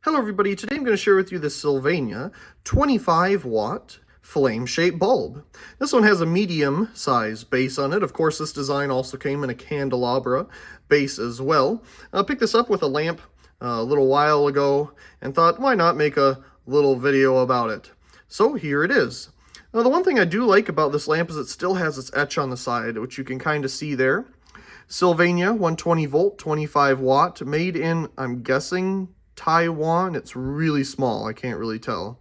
Hello everybody, today I'm going to share with you the Sylvania 25 watt flame-shaped bulb. This one has a medium size base on it. Of course, this design also came in a candelabra base as well. I picked this up with a lamp a little while ago and thought, why not make a little video about it? So here it is. Now, the one thing I do like about this lamp is it still has its etch on the side, which you can kind of see there. Sylvania 120 volt, 25 watt, made in, I'm guessing, Taiwan. It's really small, I can't really tell.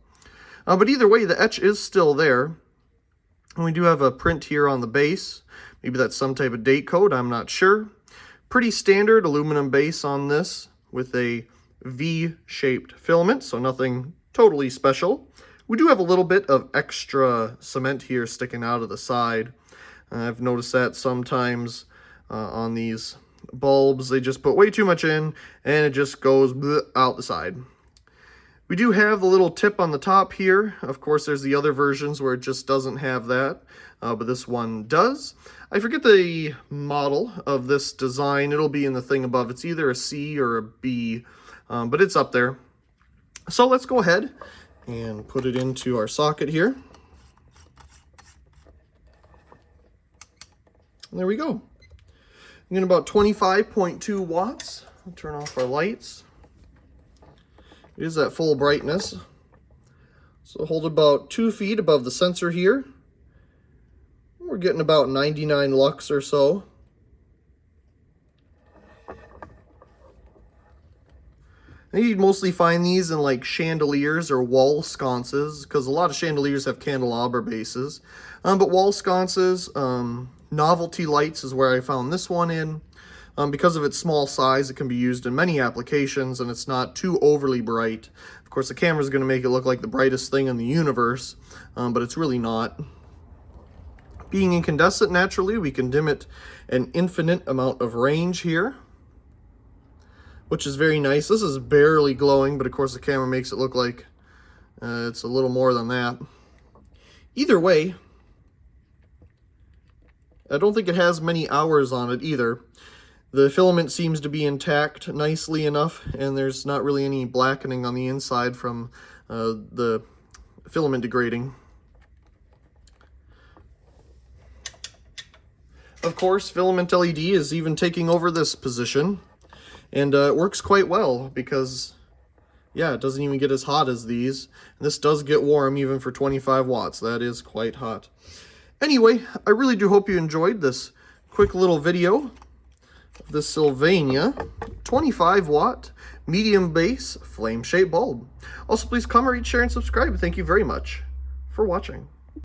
But either way, the etch is still there. And we do have a print here on the base. Maybe that's some type of date code, I'm not sure. Pretty standard aluminum base on this with a V-shaped filament, so nothing totally special. We do have a little bit of extra cement here sticking out of the side. I've noticed that sometimes on these bulbs. They just put way too much in and it just goes out the side. We do have the little tip on the top here. Of course, there's the other versions where it just doesn't have that, but this one does. I forget the model of this design. It'll be in the thing above. It's either a C or a B, but it's up there. So let's go ahead and put it into our socket here. And there we go. I'm getting about 25.2 watts. I'll turn off our lights. It is at full brightness. So hold about 2 feet above the sensor here. We're getting about 99 lux or so. And you'd mostly find these in like chandeliers or wall sconces, because a lot of chandeliers have candelabra bases. But wall sconces, novelty lights is where I found this one in. Because of its small size, it can be used in many applications, and it's not too overly bright. Of course, the camera is going to make it look like the brightest thing in the universe, but it's really not. Being incandescent, naturally, we can dim it an infinite amount of range here, which is very nice. This is barely glowing, but of course the camera makes it look like it's a little more than that. Either way, I don't think it has many hours on it either. The filament seems to be intact nicely enough, and there's not really any blackening on the inside from the filament degrading. Of course, filament LED is even taking over this position, and it works quite well because, yeah, it doesn't even get as hot as these. And this does get warm even for 25 watts. That is quite hot. Anyway, I really do hope you enjoyed this quick little video of the Sylvania 25 watt medium base flame shaped bulb. Also, please comment, rate, share, and subscribe. Thank you very much for watching.